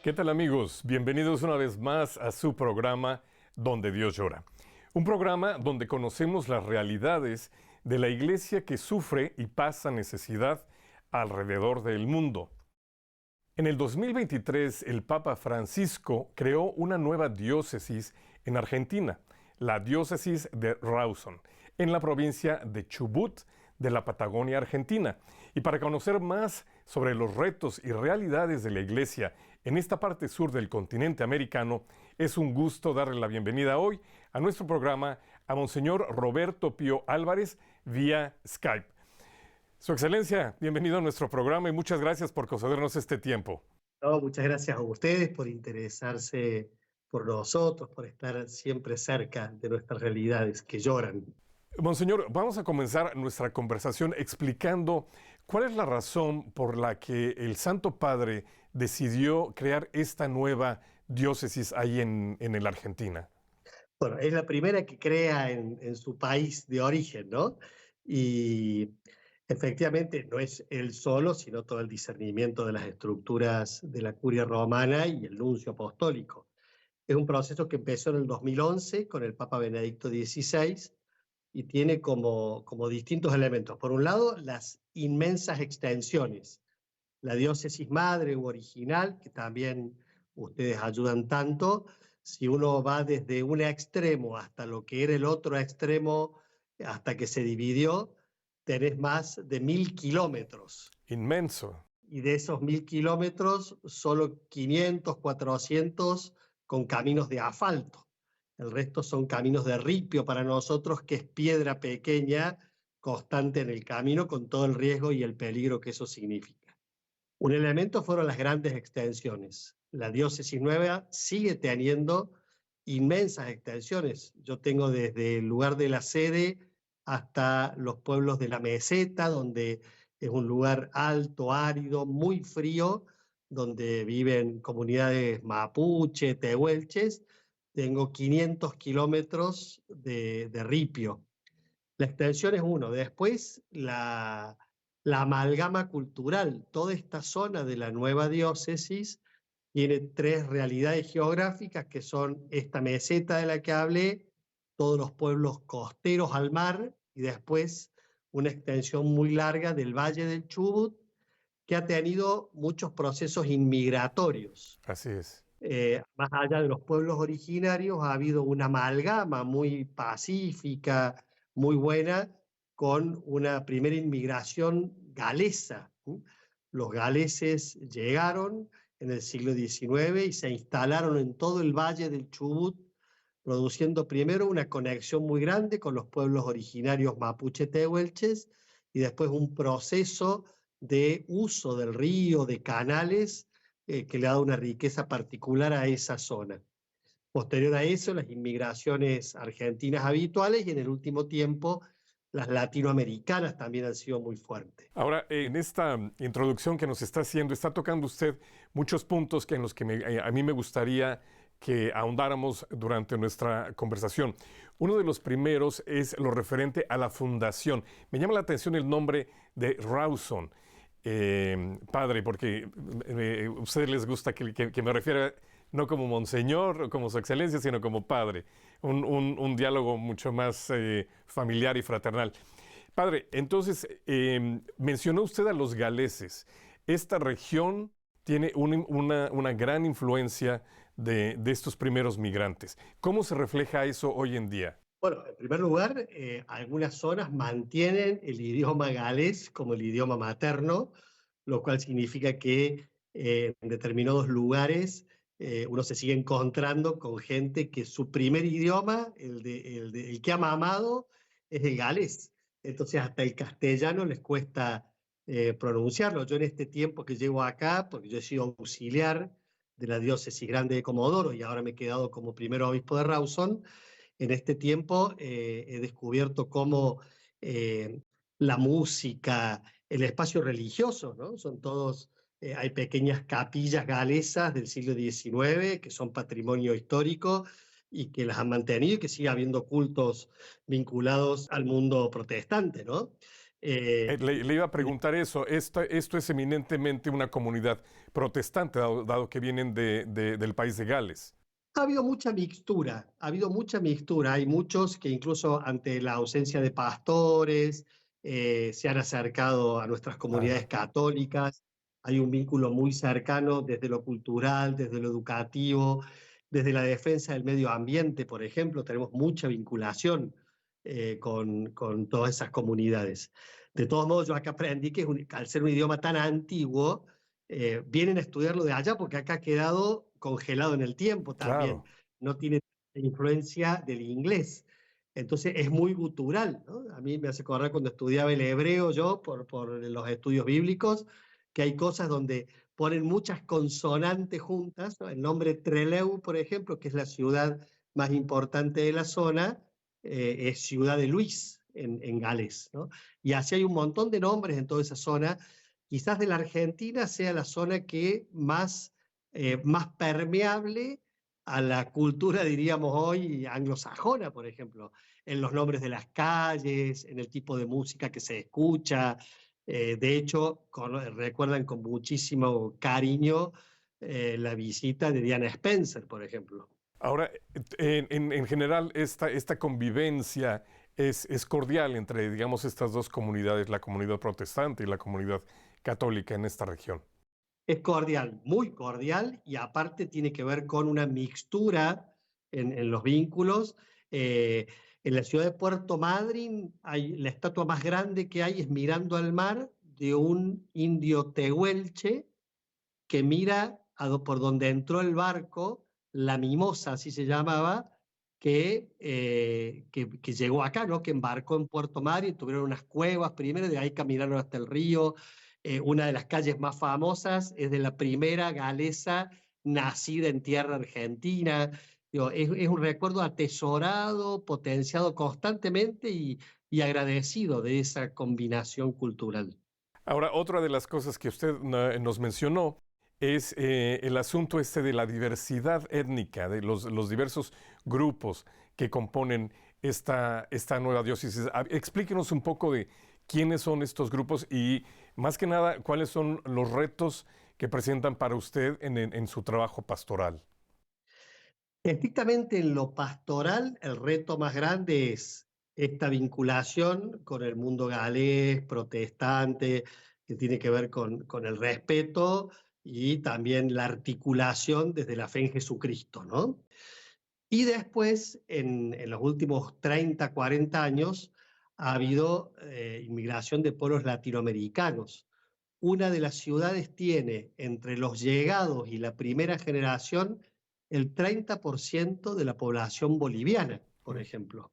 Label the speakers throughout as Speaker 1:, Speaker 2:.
Speaker 1: ¿Qué tal amigos? Bienvenidos una vez más a su programa Donde Dios llora. Un programa donde conocemos las realidades de la iglesia que sufre y pasa necesidad alrededor del mundo. En el 2023, el Papa Francisco creó una nueva diócesis en Argentina, la diócesis de Rawson, en la provincia de Chubut, de la Patagonia Argentina. Y para conocer más sobre los retos y realidades de la iglesia en esta parte sur del continente americano, es un gusto darle la bienvenida hoy a nuestro programa a Monseñor Roberto Pío Álvarez vía Skype. Su Excelencia, bienvenido a nuestro programa y muchas gracias por concedernos este tiempo.
Speaker 2: No, muchas gracias a ustedes por interesarse por nosotros, por estar siempre cerca de nuestras realidades que lloran.
Speaker 1: Monseñor, vamos a comenzar nuestra conversación explicando cuál es la razón por la que el Santo Padre decidió crear esta nueva diócesis ahí en la Argentina.
Speaker 2: Bueno, es la primera que crea en su país de origen, ¿no? Y efectivamente no es él solo, sino todo el discernimiento de las estructuras de la curia romana y el nuncio apostólico. Es un proceso que empezó en el 2011 con el Papa Benedicto XVI y tiene como distintos elementos. Por un lado, las inmensas extensiones. La diócesis madre u original, que también ustedes ayudan tanto, si uno va desde un extremo hasta lo que era el otro extremo, hasta que se dividió, tenés más de 1000 kilómetros.
Speaker 1: Inmenso.
Speaker 2: Y de esos 1000 kilómetros, solo 500, 400 con caminos de asfalto. El resto son caminos de ripio para nosotros, que es piedra pequeña constante en el camino, con todo el riesgo y el peligro que eso significa. Un elemento fueron las grandes extensiones. La diócesis nueva sigue teniendo inmensas extensiones. Yo tengo desde el lugar de la sede hasta los pueblos de la meseta, donde es un lugar alto, árido, muy frío, donde viven comunidades mapuche, tehuelches. Tengo 500 kilómetros de ripio. La extensión es uno. Después, la amalgama cultural. Toda esta zona de la nueva diócesis tiene tres realidades geográficas, que son esta meseta de la que hablé, todos los pueblos costeros al mar, y después una extensión muy larga del Valle del Chubut, que ha tenido muchos procesos inmigratorios.
Speaker 1: Así es.
Speaker 2: Más allá de los pueblos originarios, ha habido una amalgama muy pacífica, muy buena, con una primera inmigración galesa. Los galeses llegaron en el siglo XIX y se instalaron en todo el valle del Chubut, produciendo primero una conexión muy grande con los pueblos originarios mapuche tehuelches y después un proceso de uso del río, de canales, que le ha dado una riqueza particular a esa zona. Posterior a eso, las inmigraciones argentinas habituales y en el último tiempo las latinoamericanas también han sido muy fuertes.
Speaker 1: Ahora, en esta introducción que nos está haciendo, está tocando usted muchos puntos en los que a mí me gustaría que ahondáramos durante nuestra conversación. Uno de los primeros es lo referente a la fundación. Me llama la atención el nombre de Rawson, padre, porque a ustedes les gusta que me refiera no como monseñor o como su excelencia, sino como padre. Un diálogo mucho más familiar y fraternal. Padre, entonces, mencionó usted a los galeses. Esta región tiene una gran influencia de estos primeros migrantes. ¿Cómo se refleja eso hoy en día?
Speaker 2: Bueno, en primer lugar, algunas zonas mantienen el idioma galés como el idioma materno, lo cual significa que en determinados lugares uno se sigue encontrando con gente que su primer idioma, el que ha mamado, es el galés. Entonces hasta el castellano les cuesta pronunciarlo. Yo en este tiempo que llevo acá, porque yo he sido auxiliar de la diócesis grande de Comodoro y ahora me he quedado como primer obispo de Rawson, en este tiempo he descubierto cómo la música, el espacio religioso, ¿no? Son todos, hay pequeñas capillas galesas del siglo XIX que son patrimonio histórico y que las han mantenido y que sigue habiendo cultos vinculados al mundo protestante, ¿no?
Speaker 1: Le iba a preguntar eso. Esto es eminentemente una comunidad protestante, dado que vienen del país de Gales.
Speaker 2: Ha habido mucha mixtura, ha habido mucha mixtura. Hay muchos que incluso ante la ausencia de pastores se han acercado a nuestras comunidades
Speaker 1: Ajá.
Speaker 2: católicas. Hay un vínculo muy cercano desde lo cultural, desde lo educativo, desde la defensa del medio ambiente, por ejemplo. Tenemos mucha vinculación con todas esas comunidades. De todos modos, yo acá aprendí que al ser un idioma tan antiguo, vienen a estudiarlo de allá porque acá ha quedado congelado en el tiempo también,
Speaker 1: Claro.
Speaker 2: no tiene influencia del inglés. Entonces es muy gutural, ¿no? A mí me hace acordar cuando estudiaba el hebreo yo por los estudios bíblicos, que hay cosas donde ponen muchas consonantes juntas, ¿no? El nombre Trelew, por ejemplo, que es la ciudad más importante de la zona, es Ciudad de Luis en Gales, ¿no? Y así hay un montón de nombres en toda esa zona. Quizás de la Argentina sea la zona que más permeable a la cultura, diríamos hoy, anglosajona, por ejemplo, en los nombres de las calles, en el tipo de música que se escucha. De hecho, recuerdan con muchísimo cariño la visita de Diana Spencer, por ejemplo.
Speaker 1: Ahora, en general, esta convivencia es cordial entre, digamos, estas dos comunidades, la comunidad protestante y la comunidad católica en esta región.
Speaker 2: Es cordial, muy cordial, y aparte tiene que ver con una mixtura en los vínculos. En la ciudad de Puerto Madryn, la estatua más grande que hay es mirando al mar de un indio tehuelche que mira por donde entró el barco, la Mimosa, así se llamaba, que llegó acá, ¿no? Que embarcó en Puerto Madryn, tuvieron unas cuevas primero, de ahí caminaron hasta el río. Una de las calles más famosas es de la primera galesa nacida en tierra argentina. Digo, es un recuerdo atesorado, potenciado constantemente y agradecido de esa combinación cultural.
Speaker 1: Ahora, otra de las cosas que usted nos mencionó es el asunto este de la diversidad étnica, de los diversos grupos que componen esta nueva diócesis. Explíquenos un poco de quiénes son estos grupos y, más que nada, cuáles son los retos que presentan para usted en su trabajo pastoral.
Speaker 2: Estrictamente en lo pastoral, el reto más grande es esta vinculación con el mundo galés, protestante, que tiene que ver con el respeto y también la articulación desde la fe en Jesucristo, ¿no? Y después, en los últimos 30, 40 años, ha habido inmigración de pueblos latinoamericanos. Una de las ciudades tiene entre los llegados y la primera generación el 30% de la población boliviana, por
Speaker 1: Mm.
Speaker 2: ejemplo.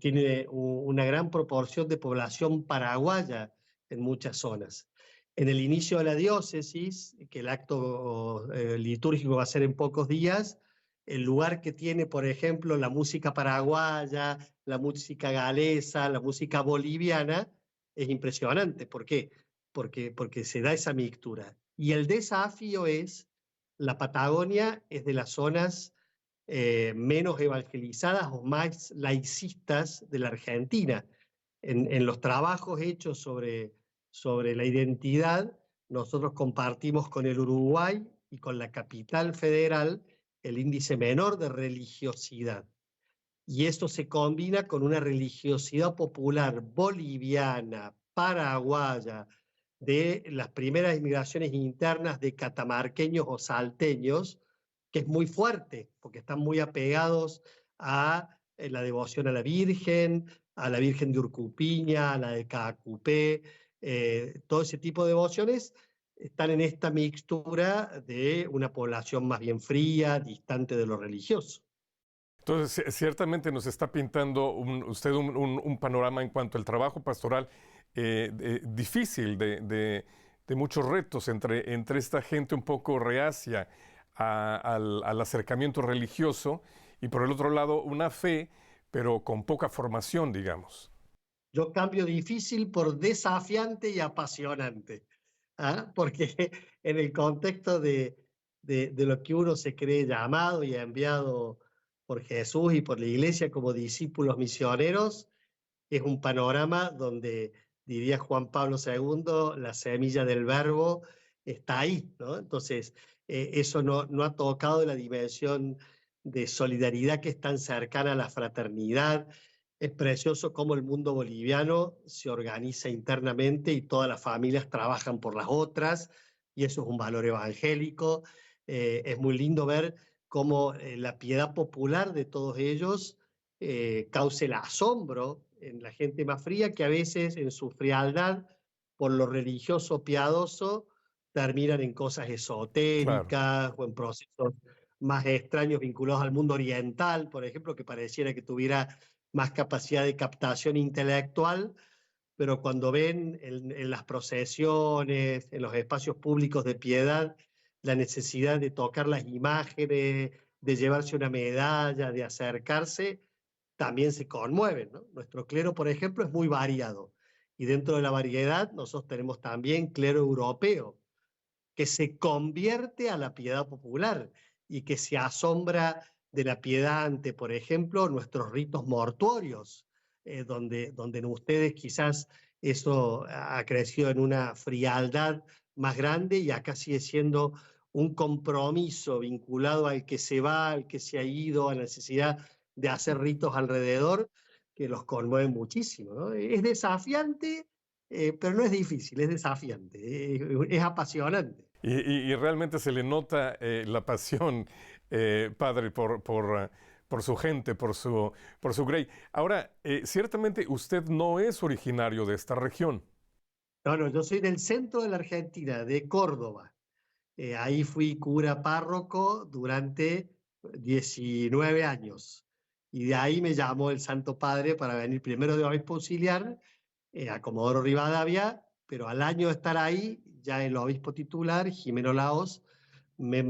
Speaker 2: Tiene una gran proporción de población paraguaya en muchas zonas. En el inicio de la diócesis, que el acto litúrgico va a ser en pocos días, el lugar que tiene, por ejemplo, la música paraguaya, la música galesa, la música boliviana, es impresionante. ¿Por qué? Porque se da esa mixtura. Y el desafío es, la Patagonia es de las zonas menos evangelizadas o más laicistas de la Argentina. En los trabajos hechos sobre la identidad, nosotros compartimos con el Uruguay y con la capital federal el índice menor de religiosidad. Y esto se combina con una religiosidad popular boliviana, paraguaya, de las primeras inmigraciones internas de catamarqueños o salteños, que es muy fuerte, porque están muy apegados a la devoción a la Virgen de Urcupiña, a la de Caacupé, todo ese tipo de devociones están en esta mixtura de una población más bien fría, distante de lo religioso.
Speaker 1: Entonces, ciertamente nos está pintando usted un panorama en cuanto al trabajo pastoral difícil, de muchos retos entre esta gente un poco reacia al acercamiento religioso y por el otro lado una fe, pero con poca formación, digamos.
Speaker 2: Yo cambio difícil por desafiante y apasionante, ¿ah? Porque en el contexto de lo que uno se cree llamado y enviado por Jesús y por la iglesia como discípulos misioneros, es un panorama donde diría Juan Pablo II, la semilla del verbo está ahí, ¿no? Entonces, eso no ha tocado la dimensión de solidaridad que es tan cercana a la fraternidad. Es precioso cómo el mundo boliviano se organiza internamente y todas las familias trabajan por las otras, y eso es un valor evangélico. Es muy lindo ver cómo la piedad popular de todos ellos causa el asombro en la gente más fría, que a veces en su frialdad, por lo religioso piadoso, terminan en cosas
Speaker 1: Claro.
Speaker 2: esotéricas o en procesos más extraños vinculados al mundo oriental, por ejemplo, que pareciera que tuviera más capacidad de captación intelectual, pero cuando ven en las procesiones, en los espacios públicos de piedad, la necesidad de tocar las imágenes, de llevarse una medalla, de acercarse, también se conmueven, ¿no? Nuestro clero, por ejemplo, es muy variado. Y dentro de la variedad, nosotros tenemos también clero europeo, que se convierte a la piedad popular y que se asombra de la piedad ante, por ejemplo, nuestros ritos mortuorios, donde en ustedes quizás eso ha crecido en una frialdad más grande, y acá sigue siendo un compromiso vinculado al que se va, al que se ha ido, a la necesidad de hacer ritos alrededor, que los conmueven muchísimo, ¿no? Es desafiante, pero no es difícil, es desafiante, es apasionante.
Speaker 1: Y realmente se le nota la pasión, padre, por su gente, por su Grey. Ahora, ciertamente usted no es originario de esta región.
Speaker 2: No, no, yo soy del centro de la Argentina, de Córdoba. Ahí fui cura párroco durante 19 años. Y de ahí me llamó el Santo Padre para venir primero de obispo auxiliar a Comodoro Rivadavia, pero al año de estar ahí, ya el obispo titular, Jimeno Laos, me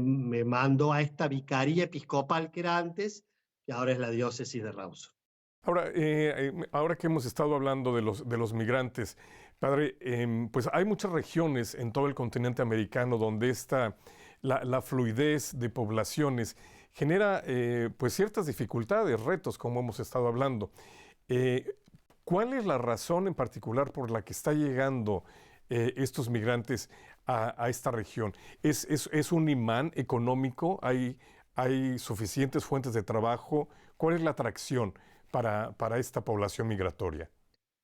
Speaker 2: mandó a esta vicaría episcopal que era antes, que ahora es la diócesis de Rawson.
Speaker 1: Ahora que hemos estado hablando de los migrantes, padre, pues hay muchas regiones en todo el continente americano donde la fluidez de poblaciones genera pues ciertas dificultades, retos, como hemos estado hablando. Eh, ¿Cuál es la razón en particular por la que está llegando estos migrantes a esta región? Es un imán económico? ¿Hay suficientes fuentes de trabajo? ¿Cuál es la atracción para esta población migratoria?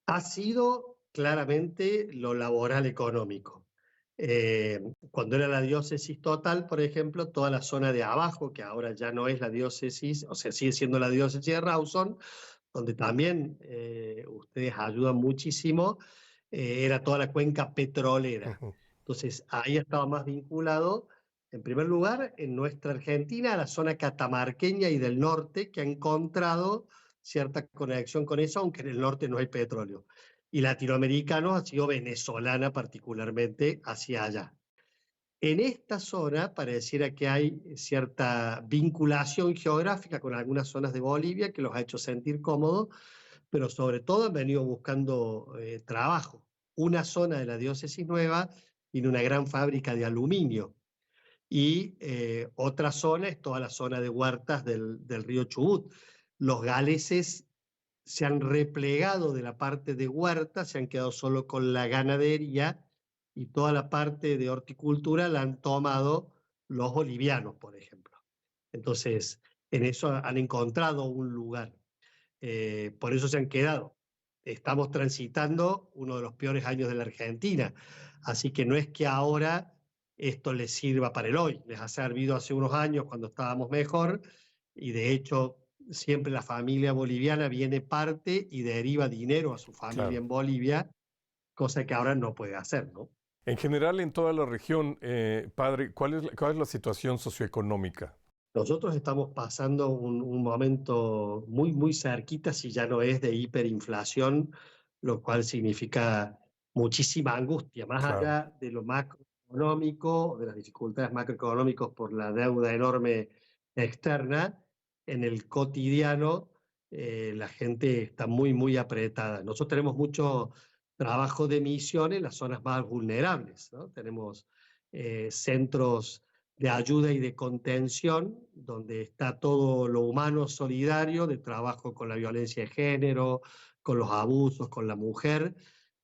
Speaker 2: Ha sido claramente lo laboral económico. Eh, Cuando era la diócesis total, por ejemplo, toda la zona de abajo, que ahora ya no es la diócesis, o sea, sigue siendo la diócesis de Rawson, donde también ustedes ayudan muchísimo, era toda la cuenca petrolera.
Speaker 1: Ujú.
Speaker 2: Entonces, ahí estaba más vinculado, en primer lugar, en nuestra Argentina, a la zona catamarqueña y del norte, que ha encontrado cierta conexión con eso, aunque en el norte no hay petróleo. Y latinoamericanos ha sido venezolana particularmente hacia allá. En esta zona pareciera que hay cierta vinculación geográfica con algunas zonas de Bolivia que los ha hecho sentir cómodos, pero sobre todo han venido buscando trabajo. Una zona de la diócesis nueva tiene una gran fábrica de aluminio, y otra zona es toda la zona de huertas del río Chubut. Los galeses se han replegado de la parte de huerta, se han quedado solo con la ganadería, y toda la parte de horticultura la han tomado los bolivianos, por ejemplo. Entonces, en eso han encontrado un lugar. Por eso se han quedado. Estamos transitando uno de los peores años de la Argentina, así que no es que ahora esto les sirva para el hoy, les ha servido hace unos años cuando estábamos mejor, y de hecho siempre la familia boliviana viene parte y deriva dinero a su familia
Speaker 1: Claro.
Speaker 2: en Bolivia, cosa que ahora no puede hacer, ¿no?
Speaker 1: En general, en toda la región, padre, cuál es la situación socioeconómica?
Speaker 2: Nosotros estamos pasando un momento muy, muy cerquita, si ya no es de hiperinflación, lo cual significa muchísima angustia, más
Speaker 1: Claro.
Speaker 2: allá de lo macroeconómico, de las dificultades macroeconómicas por la deuda enorme externa. En el cotidiano la gente está muy, muy apretada. Nosotros tenemos mucho trabajo de misión en las zonas más vulnerables, ¿no? Tenemos centros de ayuda y de contención, donde está todo lo humano solidario, de trabajo con la violencia de género, con los abusos, con la mujer.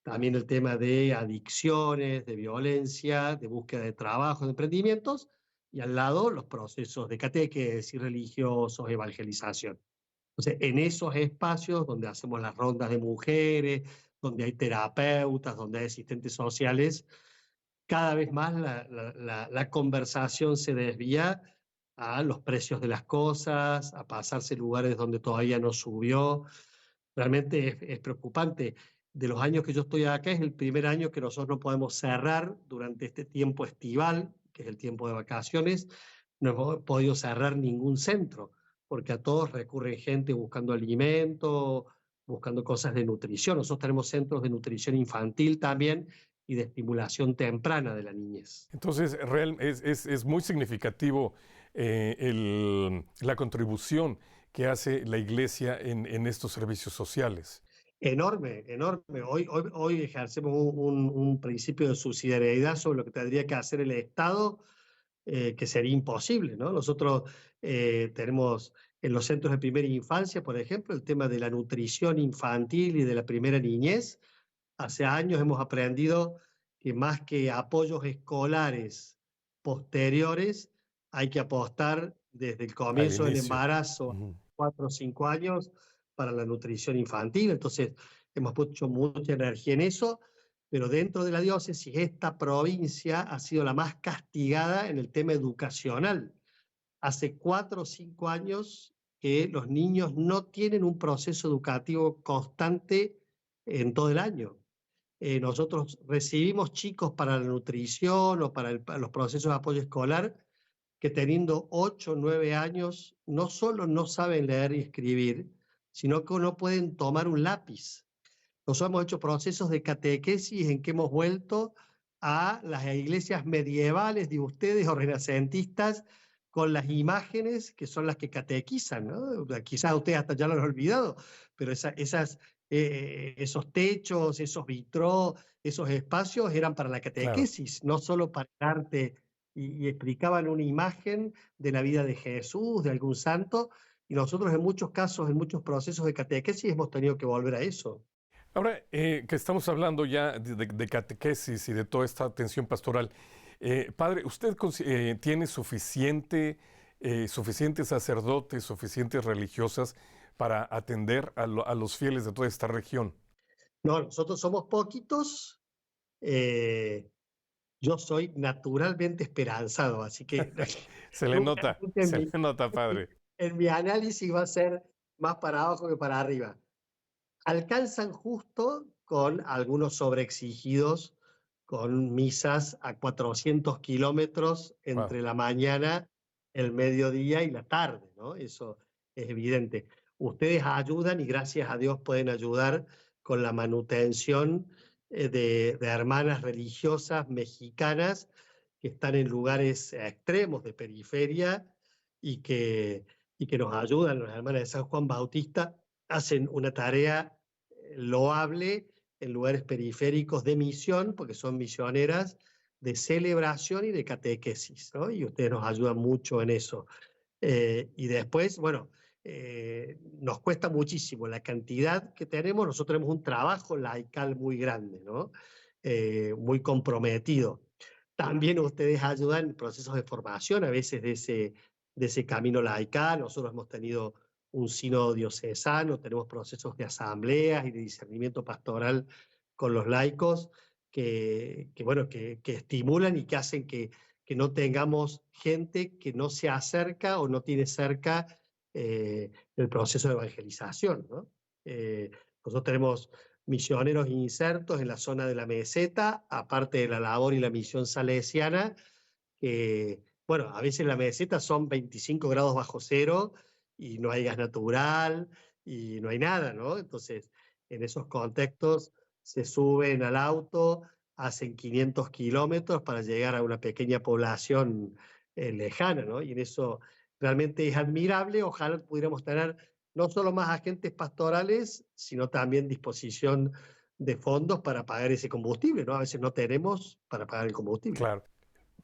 Speaker 2: también el tema de adicciones, de violencia, de búsqueda de trabajo, de emprendimientos, y al lado los procesos de catequesis religiosos, evangelización. Entonces, en esos espacios donde hacemos las rondas de mujeres, donde hay terapeutas, donde hay asistentes sociales, cada vez más la conversación se desvía a los precios de las cosas, a pasarse lugares donde todavía no subió. Realmente es preocupante. De los años que yo estoy acá, es el primer año que nosotros no podemos cerrar durante este tiempo estival, que es el tiempo de vacaciones. No hemos podido cerrar ningún centro, porque a todos recurren gente buscando alimento, buscando cosas de nutrición. Nosotros tenemos centros de nutrición infantil también y de estimulación temprana de la niñez.
Speaker 1: Entonces, es muy significativo la contribución que hace la Iglesia en estos servicios sociales.
Speaker 2: Enorme, enorme. Hoy ejercemos un principio de subsidiariedad sobre lo que tendría que hacer el Estado, que sería imposible, ¿no? Nosotros tenemos en los centros de primera infancia, por ejemplo, el tema de la nutrición infantil y de la primera niñez. Hace años hemos aprendido que más que apoyos escolares posteriores, hay que apostar desde el
Speaker 1: Al
Speaker 2: comienzo del
Speaker 1: inicio.
Speaker 2: embarazo,
Speaker 1: Ujú.
Speaker 2: 4 o 5 años, para la nutrición infantil. Entonces, hemos puesto mucha energía en eso, pero dentro de la diócesis, esta provincia ha sido la más castigada en el tema educacional. Hace 4 o 5 años que los niños no tienen un proceso educativo constante en todo el año. Nosotros recibimos chicos para la nutrición o para los procesos de apoyo escolar que teniendo 8 o 9 años no solo no saben leer y escribir, sino que no pueden tomar un lápiz. Nosotros hemos hecho procesos de catequesis en que hemos vuelto a las iglesias medievales de ustedes o renacentistas con las imágenes que son las que catequizan, ¿no? Quizás ustedes hasta ya lo han olvidado, pero esos techos, esos vitrós, esos espacios eran para la
Speaker 1: Claro.
Speaker 2: catequesis, no solo para el arte, y explicaban una imagen de la vida de Jesús, de algún santo, y nosotros en muchos casos, en muchos procesos de catequesis hemos tenido que volver a eso.
Speaker 1: Ahora que estamos hablando ya de catequesis y de toda esta atención pastoral, padre, ¿usted tiene suficientes sacerdotes, suficientes religiosas para atender a los fieles de toda esta región?
Speaker 2: No, nosotros somos poquitos. eh, yo soy naturalmente esperanzado, así que nunca, nunca
Speaker 1: Se le nota, padre.
Speaker 2: en mi análisis va a ser más para abajo que para arriba. Alcanzan justo con algunos sobreexigidos, con misas a 400 kilómetros
Speaker 1: Wow,
Speaker 2: entre la mañana, el mediodía y la tarde, ¿no? Eso es evidente. Ustedes ayudan y gracias a Dios pueden ayudar con la manutención de hermanas religiosas mexicanas que están en lugares extremos de periferia y que, y que nos ayudan. Las hermanas de San Juan Bautista hacen una tarea loable en lugares periféricos de misión, porque son misioneras de celebración y de catequesis, ¿no? Y ustedes nos ayudan mucho en eso. Y después, bueno, nos cuesta muchísimo la cantidad que tenemos. Nosotros tenemos un trabajo laical muy grande, ¿no? Muy comprometido. También ustedes ayudan en procesos de formación, a veces de ese camino laical. Nosotros hemos tenido un sínodo diocesano, tenemos procesos de asambleas y de discernimiento pastoral con los laicos bueno, que estimulan y que hacen que no tengamos gente que no se acerca o no tiene cerca el proceso de evangelización, ¿no? Nosotros tenemos misioneros insertos en la zona de la meseta, aparte de la labor y la misión salesiana, que, bueno, a veces la meseta son 25 grados bajo cero y no hay gas natural y no hay nada, ¿no? Entonces, en esos contextos se suben al auto, hacen 500 kilómetros para llegar a una pequeña población lejana, ¿no? Y en eso realmente es admirable. Ojalá pudiéramos tener no solo más agentes pastorales, sino también disposición de fondos para pagar ese combustible, ¿no? A veces no tenemos para pagar el combustible.
Speaker 1: claro.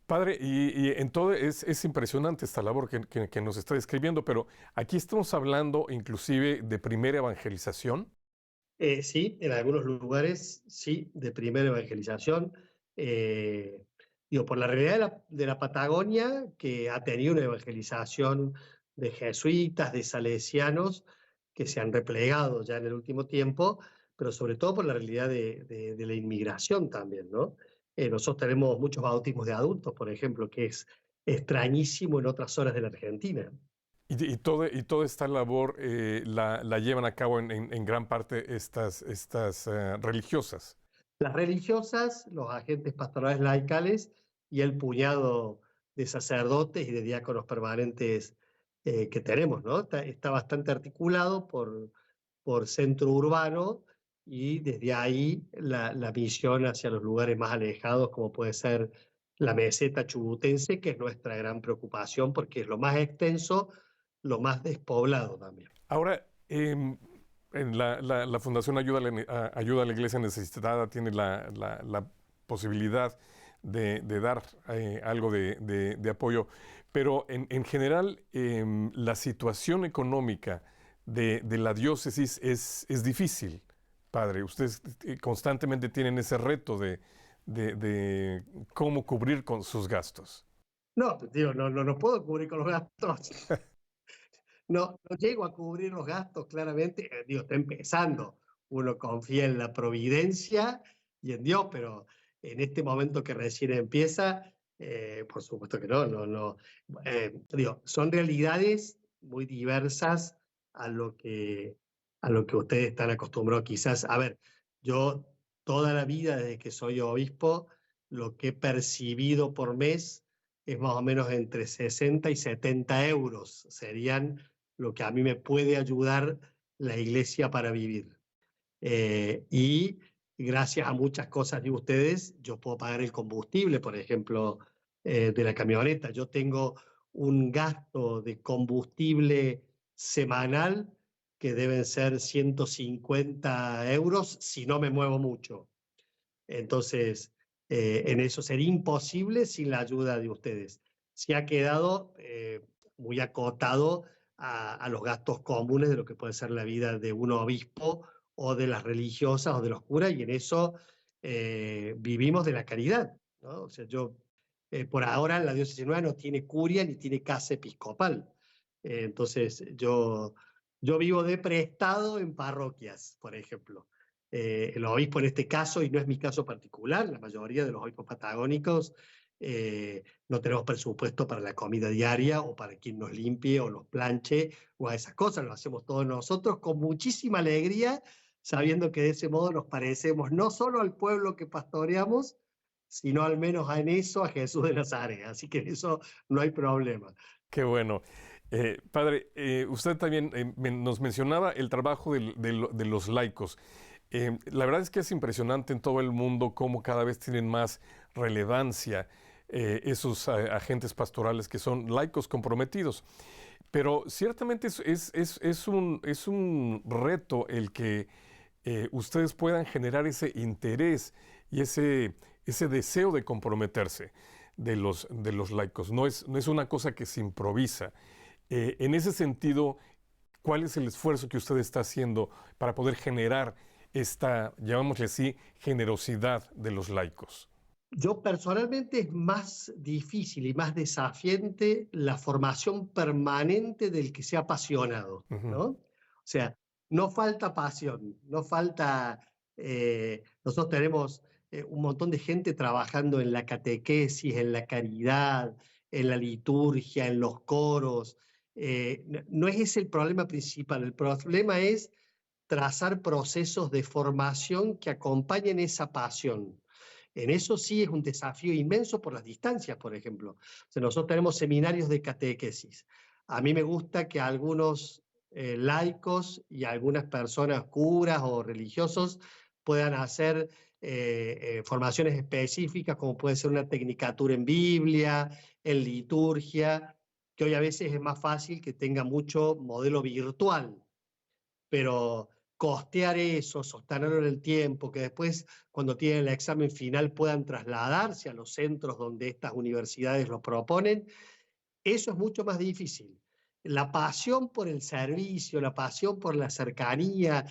Speaker 1: Padre, y en todo es impresionante esta labor que nos está describiendo, pero aquí estamos hablando inclusive de primera evangelización.
Speaker 2: Sí, en algunos lugares sí, de primera evangelización. Eh, Digo, por la realidad de la Patagonia, que ha tenido una evangelización de jesuitas, de salesianos, que se han replegado ya en el último tiempo, pero sobre todo por la realidad de la inmigración también, ¿no? Nosotros tenemos muchos bautismos de adultos, por ejemplo, que es extrañísimo en otras zonas de la Argentina.
Speaker 1: Y toda esta labor la llevan a cabo en gran parte estas religiosas.
Speaker 2: Las religiosas, los agentes pastorales laicales y el puñado de sacerdotes y de diáconos permanentes que tenemos, ¿no? Está bastante articulado por centro urbano y desde ahí la misión hacia los lugares más alejados, como puede ser la meseta chubutense, que es nuestra gran preocupación porque es lo más extenso, lo más despoblado también.
Speaker 1: Ahora, en la Fundación Ayuda a la Iglesia Necesitada tiene la posibilidad de dar algo de apoyo, pero en general la situación económica de la diócesis es difícil, padre. Ustedes constantemente tienen ese reto de cómo cubrir con sus gastos.
Speaker 2: No, pues, digo, no puedo cubrir con los gastos. No llego a cubrir los gastos, claramente. Digo, está empezando. Uno confía en la providencia y en Dios, pero en este momento que recién empieza, por supuesto que no. Digo, son realidades muy diversas a lo que, a lo que ustedes están acostumbrados. Quizás, a ver, yo toda la vida, desde que soy obispo, lo que he percibido por mes es más o menos entre 60 y 70 euros. Serían lo que a mí me puede ayudar la iglesia para vivir. Y gracias a muchas cosas de ustedes, yo puedo pagar el combustible, por ejemplo, de la camioneta. Yo tengo un gasto de combustible semanal que deben ser 150 euros si no me muevo mucho. Entonces, en eso sería imposible sin la ayuda de ustedes. Se ha quedado muy acotado a los gastos comunes de lo que puede ser la vida de un obispo o de las religiosas o de los curas, y en eso vivimos de la caridad, ¿no? O sea, por ahora la diócesis nueva no tiene curia ni tiene casa episcopal. Entonces, yo vivo de prestado en parroquias, por ejemplo. El obispo en este caso, y no es mi caso particular, la mayoría de los obispos patagónicos no tenemos presupuesto para la comida diaria o para quien nos limpie o nos planche o a esas cosas, lo hacemos todos nosotros con muchísima alegría, sabiendo que de ese modo nos parecemos no solo al pueblo que pastoreamos, sino al menos en eso a Jesús de Nazaret, así que en eso no hay problema.
Speaker 1: Qué bueno. Padre, usted también nos mencionaba el trabajo de los laicos. La verdad es que es impresionante en todo el mundo cómo cada vez tienen más relevancia esos agentes pastorales que son laicos comprometidos. Pero ciertamente es un reto el que ustedes puedan generar ese interés y ese deseo de comprometerse de los laicos. No es una cosa que se improvisa. En ese sentido, ¿cuál es el esfuerzo que usted está haciendo para poder generar esta, llamémosle así, generosidad de los laicos?
Speaker 2: Yo personalmente es más difícil y más desafiante la formación permanente del que sea apasionado,
Speaker 1: Ujú.
Speaker 2: ¿no? O sea, no falta pasión, no falta... nosotros tenemos un montón de gente trabajando en la catequesis, en la caridad, en la liturgia, en los coros. No es ese el problema principal, el problema es trazar procesos de formación que acompañen esa pasión. En eso sí es un desafío inmenso por las distancias, por ejemplo. O sea, nosotros tenemos seminarios de catequesis. A mí me gusta que algunos laicos y algunas personas, curas o religiosos, puedan hacer formaciones específicas, como puede ser una tecnicatura en Biblia, en liturgia, que hoy a veces es más fácil que tenga mucho modelo virtual, pero costear eso, sostenerlo en el tiempo, que después cuando tienen el examen final puedan trasladarse a los centros donde estas universidades los proponen, eso es mucho más difícil. La pasión por el servicio, la pasión por la cercanía,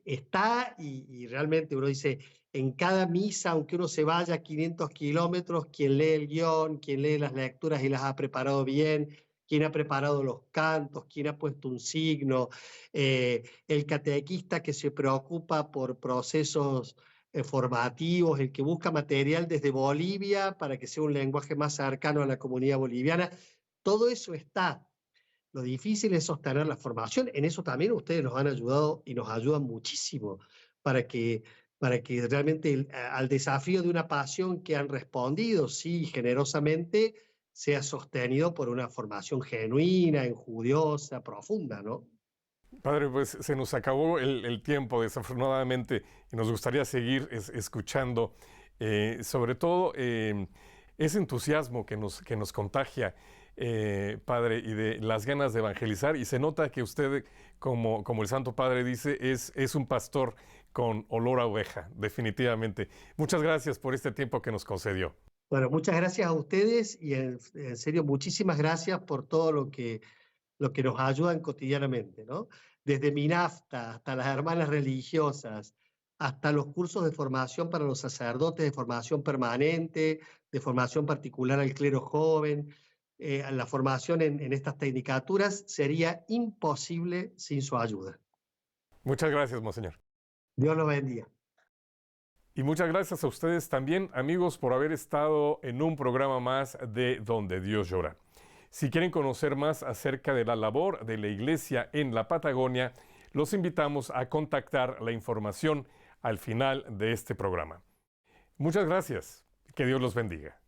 Speaker 2: está y realmente uno dice, en cada misa, aunque uno se vaya a 500 kilómetros, quien lee el guión, quien lee las lecturas y las ha preparado bien, quien ha preparado los cantos, quien ha puesto un signo, el catequista que se preocupa por procesos formativos, el que busca material desde Bolivia para que sea un lenguaje más cercano a la comunidad boliviana, todo eso está. Lo difícil es sostener la formación. En eso también ustedes nos han ayudado y nos ayudan muchísimo para que, para que realmente al desafío de una pasión que han respondido, sí, generosamente, sea sostenido por una formación genuina, enjudiosa, profunda, ¿no?
Speaker 1: Padre, pues se nos acabó el tiempo, desafortunadamente, y nos gustaría seguir escuchando, sobre todo ese entusiasmo que nos contagia, Padre, y de las ganas de evangelizar. Y se nota que usted, como el Santo Padre dice, es un pastor con olor a oveja, definitivamente. Muchas gracias por este tiempo que nos concedió.
Speaker 2: Bueno, muchas gracias a ustedes y en serio, muchísimas gracias por todo lo que nos ayudan cotidianamente, ¿no? Desde MINAFTA hasta las hermanas religiosas, hasta los cursos de formación para los sacerdotes, de formación permanente, de formación particular al clero joven, la formación en estas tecnicaturas sería imposible sin su ayuda.
Speaker 1: Muchas gracias, Monseñor.
Speaker 2: Dios los bendiga.
Speaker 1: Y muchas gracias a ustedes también, amigos, por haber estado en un programa más de Donde Dios Llora. Si quieren conocer más acerca de la labor de la Iglesia en la Patagonia, los invitamos a contactar la información al final de este programa. Muchas gracias. Que Dios los bendiga.